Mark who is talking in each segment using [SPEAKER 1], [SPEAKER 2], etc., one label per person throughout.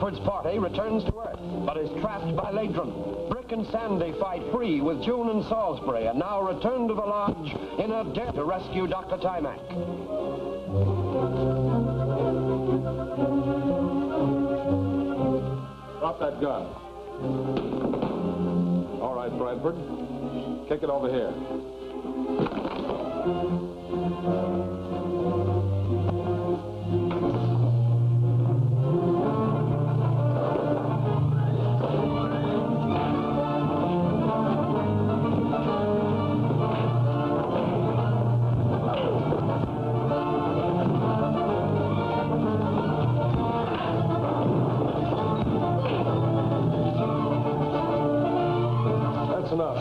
[SPEAKER 1] Bradford's party returns to Earth, but is trapped by Ladron. Brick and Sandy fight free with June and Salisbury, and now return to the lodge in a dare to rescue Dr. Timac.
[SPEAKER 2] Drop that gun. All right, Bradford. Kick it over here. That's enough.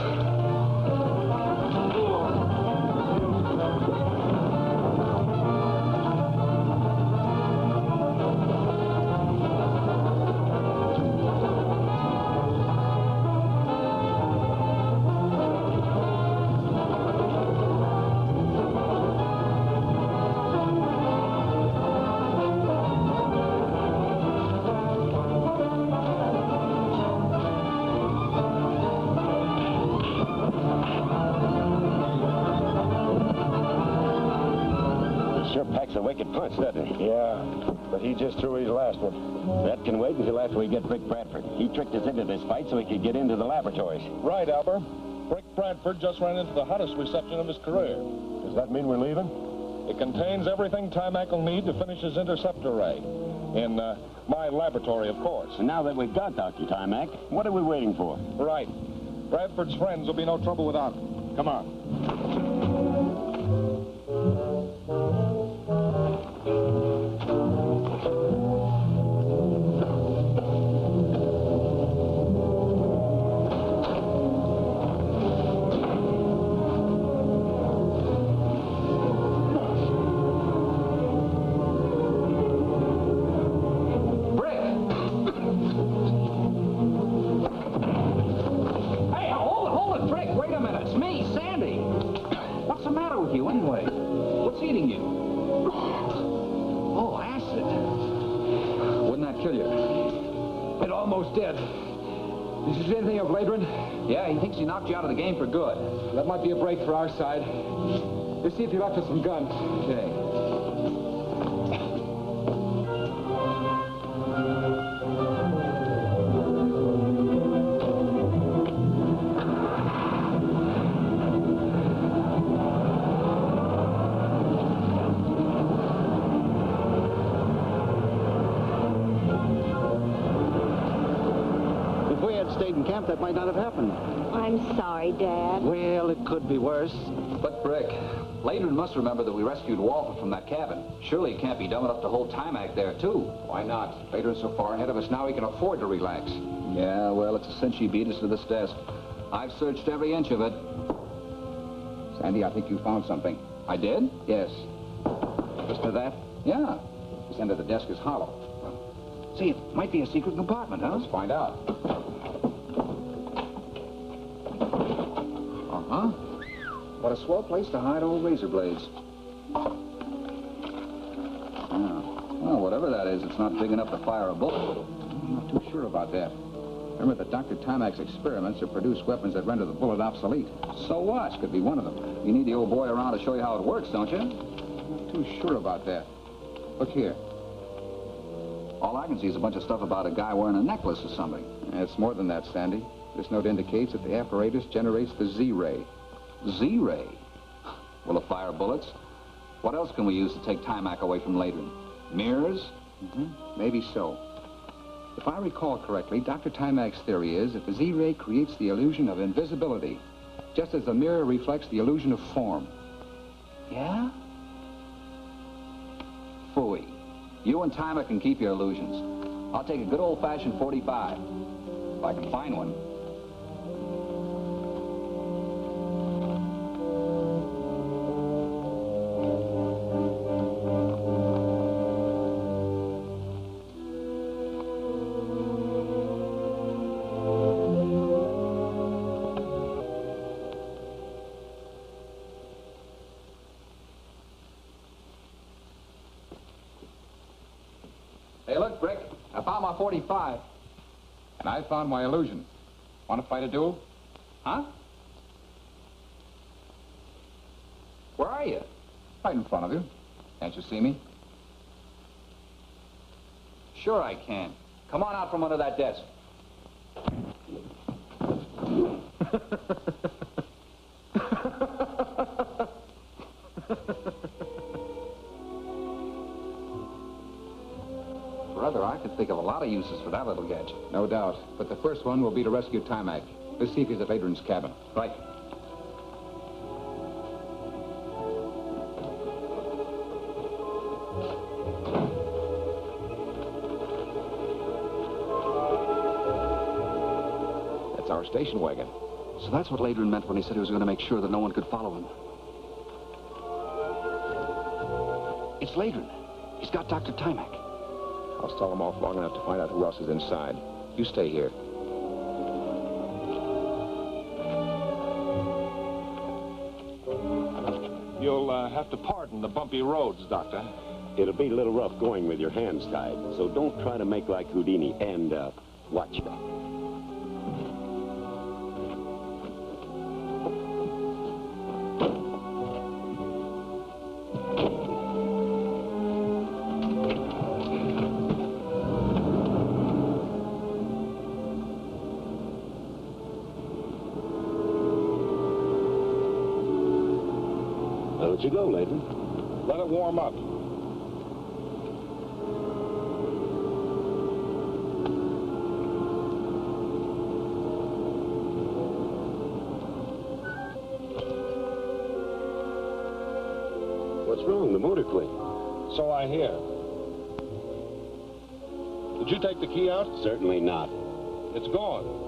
[SPEAKER 3] Sure packs a wicked punch, doesn't he?
[SPEAKER 2] Yeah, but he just threw his last one.
[SPEAKER 3] That can wait until after we get Brick Bradford. He tricked us into this fight so he could get into the laboratories.
[SPEAKER 2] Right, Albert. Brick Bradford just ran into the hottest reception of his career. Does that mean we're leaving? It contains everything Timac will need to finish his interceptor ray. In my laboratory, of course.
[SPEAKER 3] And now that we've got Dr. Timac, what are we waiting for?
[SPEAKER 2] Right. Bradford's friends will be no trouble without him. Come on.
[SPEAKER 1] Hey, hold it, Brick. Wait a minute. It's me, Sandy. What's the matter with you, anyway? What's eating you? Oh, acid. Wouldn't that kill you? It almost did. Did you see anything of Ladron? Yeah, he thinks he knocked you out of the game for good. That might be a break for our side. Let's see if he left us some guns. Okay.
[SPEAKER 3] If we had stayed in camp, that might not have happened.
[SPEAKER 4] I'm sorry, Dad.
[SPEAKER 3] Well, it could be worse.
[SPEAKER 1] But, Brick, Ladron must remember that we rescued Walter from that cabin. Surely he can't be dumb enough to hold Timac there, too. Why not? Ladron's so far ahead of us now he can afford to relax. Yeah, well, it's a cinch he beat us to this desk. I've searched every inch of it. Sandy, I think you found something. I did? Yes. Listen to that? Yeah. This end of the desk is hollow. See, it might be a secret compartment, huh? Let's find out. Uh-huh. What a swell place to hide old razor blades. Yeah. Well, whatever that is, it's not big enough to fire a bullet. I'm not too sure about that. Remember that Dr. Timac's experiments have produced weapons that render the bullet obsolete. So what? This could be one of them. You need the old boy around to show you how it works, don't you? I'm not too sure about that. Look here. All I can see is a bunch of stuff about a guy wearing a necklace or something. It's more than that, Sandy. This note indicates that the apparatus generates the Z-ray. Z-ray? Will it fire bullets? What else can we use to take Timac away from Ladron? Mirrors? Maybe so. If I recall correctly, Dr. Timac's theory is that the Z-ray creates the illusion of invisibility, just as the mirror reflects the illusion of form. Yeah? Phooey. You and Timac can keep your illusions. I'll take a good old-fashioned 45, if I can find one. Hey, look, Brick. I found my 45. And I found my illusion. Want to fight a duel? Huh? Where are you? Right in front of you. Can't you see me? Sure I can. Come on out from under that desk. Brother, I could think of a lot of uses for that little gadget. No doubt. But the first one will be to rescue Timac. Let's see if he's at Adrian's cabin. Right.
[SPEAKER 3] That's our station wagon. So that's what Adrian meant when he said he was going to make sure that no one could follow him. It's Ladron. He's got Dr. Timac.
[SPEAKER 2] I'll stall him off long enough to find out who else is inside. You stay here. You'll have to pardon the bumpy roads, Doctor.
[SPEAKER 5] It'll be a little rough going with your hands tied, so don't try to make like Houdini and, watch that. Let you go, Layton.
[SPEAKER 2] Let it warm up.
[SPEAKER 5] What's wrong? The motor quit.
[SPEAKER 2] So I hear. Did you take the key out?
[SPEAKER 5] Certainly not.
[SPEAKER 2] It's gone.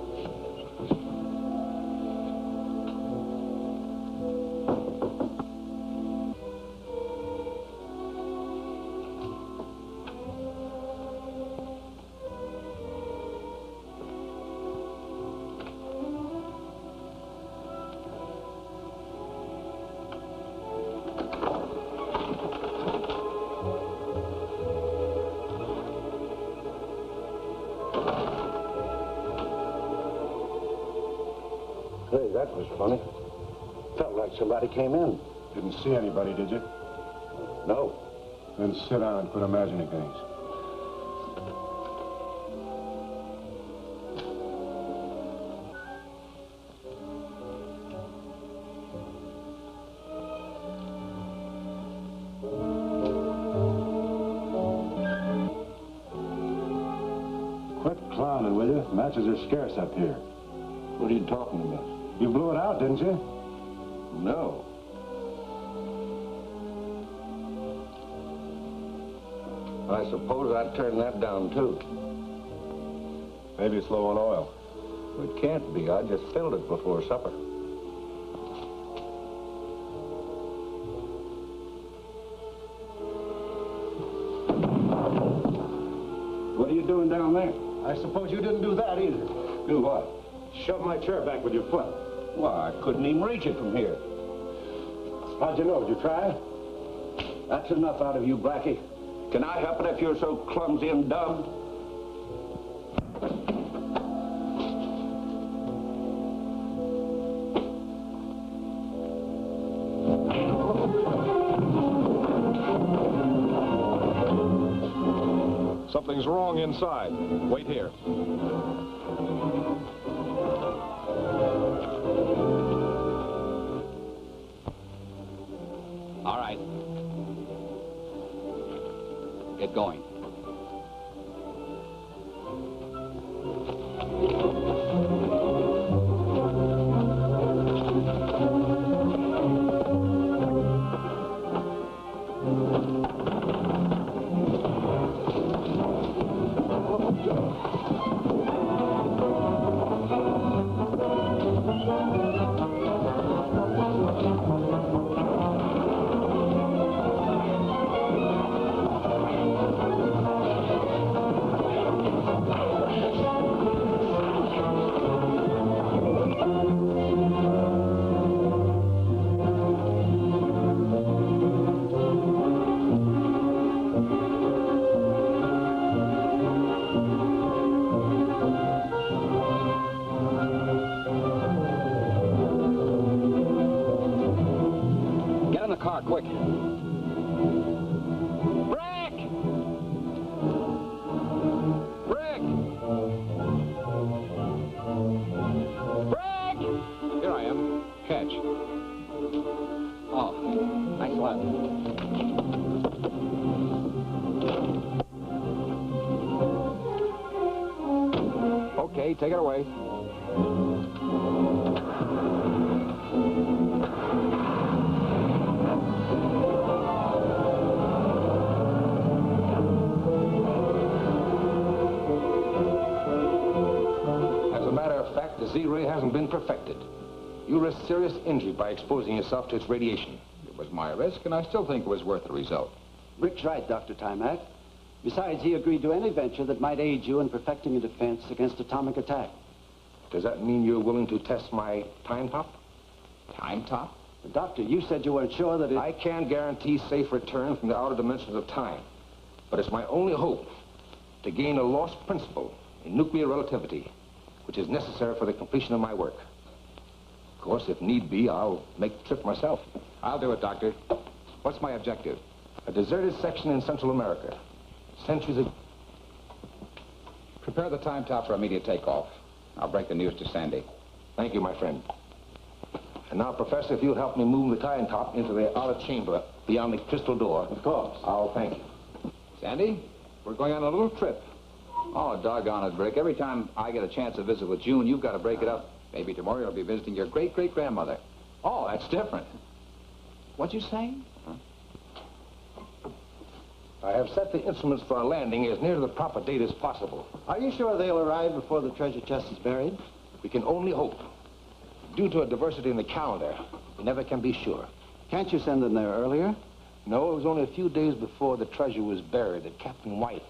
[SPEAKER 5] Hey, that was funny. Felt like somebody came in.
[SPEAKER 6] Didn't see anybody, did you?
[SPEAKER 5] No.
[SPEAKER 6] Then sit down and quit imagining things. Quit clowning, will you? Matches are scarce up here.
[SPEAKER 5] What are you talking about?
[SPEAKER 6] You blew it out, didn't you?
[SPEAKER 5] No. I suppose I'd turn that down, too.
[SPEAKER 6] Maybe it's low on oil.
[SPEAKER 5] It can't be. I just filled it before supper.
[SPEAKER 6] What are you doing down there?
[SPEAKER 5] I suppose you didn't do that either.
[SPEAKER 6] Do what?
[SPEAKER 5] Shove my chair back with your foot.
[SPEAKER 6] Why, I couldn't even reach it from here.
[SPEAKER 5] How'd you know? Did you try? That's enough out of you, Blackie. Can I help it if you're so clumsy and dumb?
[SPEAKER 2] Something's wrong inside. Wait here.
[SPEAKER 1] All right. Get going.
[SPEAKER 3] quick.
[SPEAKER 2] Brick! Brick! Brick!
[SPEAKER 3] Here I am. Catch. Oh, thanks a lot. Okay, take it away.
[SPEAKER 7] As a matter of fact, the Z-ray hasn't been perfected. You risk serious injury by exposing yourself to its radiation.
[SPEAKER 1] It was my risk, and I still think it was worth the result.
[SPEAKER 8] Rick's right, Dr. Timac. Besides, he agreed to any venture that might aid you in perfecting a defense against atomic attack.
[SPEAKER 7] Does that mean you're willing to test my time top?
[SPEAKER 1] Time top?
[SPEAKER 8] Doctor, you said you weren't sure that it...
[SPEAKER 7] I can't guarantee safe return from the outer dimensions of time. But it's my only hope to gain a lost principle in nuclear relativity, which is necessary for the completion of my work. Of course, if need be, I'll make the trip myself.
[SPEAKER 1] I'll do it, Doctor. What's my objective?
[SPEAKER 7] A deserted section in Central America. Centuries ago.
[SPEAKER 1] Prepare the time top for immediate takeoff. I'll break the news to Sandy.
[SPEAKER 7] Thank you, my friend. And now, Professor, if you'll help me move the time top into the outer chamber beyond the crystal door.
[SPEAKER 8] Of course.
[SPEAKER 7] I'll thank you.
[SPEAKER 1] Sandy, we're going on a little trip. Oh, doggone it, Brick. Every time I get a chance to visit with June, you've got to break it up. Maybe tomorrow you'll be visiting your great-great-grandmother. Oh, that's different. What'd you say? Huh?
[SPEAKER 7] I have set the instruments for our landing as near to the proper date as possible.
[SPEAKER 8] Are you sure they'll arrive before the treasure chest is buried?
[SPEAKER 7] We can only hope. Due to a diversity in the calendar, we never can be sure.
[SPEAKER 8] Can't you send them there earlier?
[SPEAKER 7] No, it was only a few days before the treasure was buried that Captain White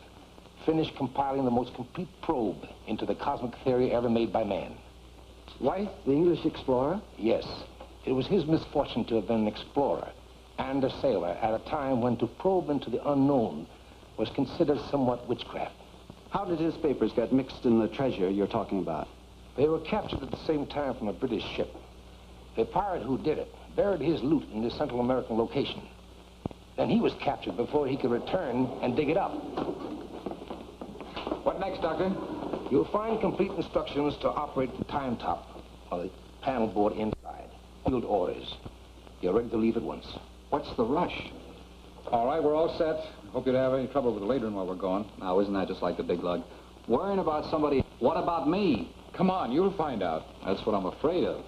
[SPEAKER 7] finished compiling the most complete probe into the cosmic theory ever made by man.
[SPEAKER 8] White, the English explorer?
[SPEAKER 7] Yes. It was his misfortune to have been an explorer and a sailor at a time when to probe into the unknown was considered somewhat witchcraft.
[SPEAKER 8] How did his papers get mixed in the treasure you're talking about?
[SPEAKER 7] They were captured at the same time from a British ship. The pirate who did it buried his loot in this Central American location. Then he was captured before he could return and dig it up.
[SPEAKER 1] What next, Doctor?
[SPEAKER 7] You'll find complete instructions to operate the time top on the panel board inside. Field orders. You're ready to leave at once.
[SPEAKER 1] What's the rush? All right, we're all set. Hope you don't have any trouble with the later while we're gone. Now, isn't that just like the big lug? Worrying about somebody. What about me? Come on, you'll find out. That's what I'm afraid of.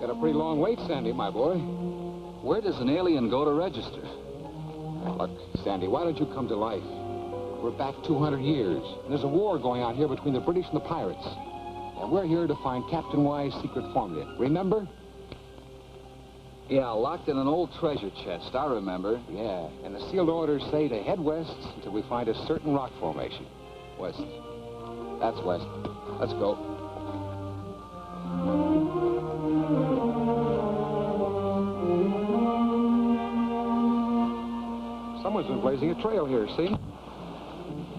[SPEAKER 1] Got a pretty long wait, Sandy, my boy. Where does an alien go to register? Look, Sandy, why don't you come to life? We're back 200 years, and there's a war going on here between the British and the pirates. And we're here to find Captain Y's secret formula. Remember? Yeah, locked in an old treasure chest. I remember. Yeah, and the sealed orders say to head west until we find a certain rock formation. West. That's west. Let's go. Someone's been blazing a trail here, see?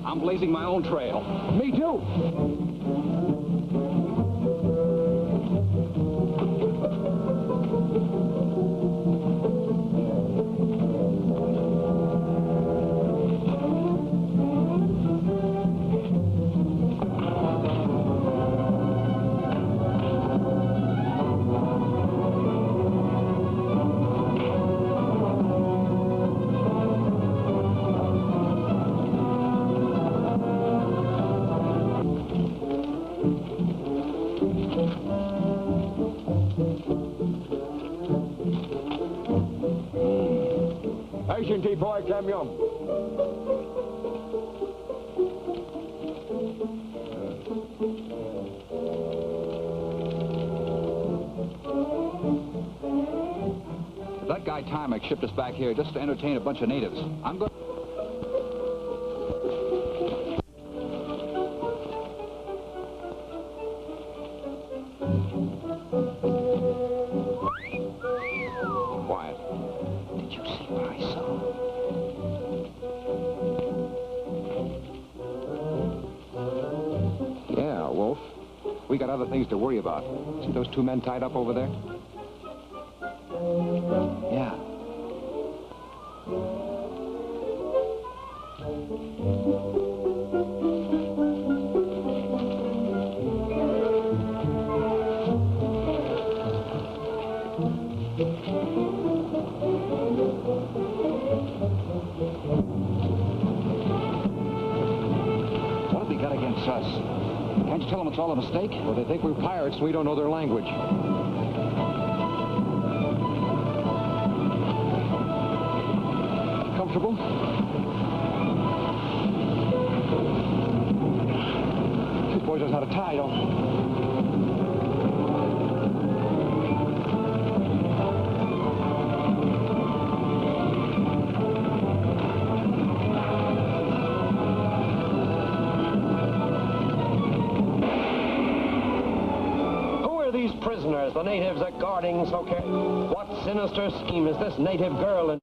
[SPEAKER 1] I'm blazing my own trail. Me too.
[SPEAKER 9] Haitian tipo et camion.
[SPEAKER 1] That guy Timex shipped us back here just to entertain a bunch of natives. I'm going... Quiet.
[SPEAKER 7] Did you see what I saw?
[SPEAKER 1] Yeah, Wolf. We got other things to worry about. See those two men tied up over there? Yeah.
[SPEAKER 3] What have they got against us? Can't you tell them it's all a mistake?
[SPEAKER 9] Well, they think we're pirates and we don't know their language. Comfortable? These boys knows how to tie, don't.
[SPEAKER 10] Prisoners the natives are guarding so carefully. What sinister scheme is this native girl in?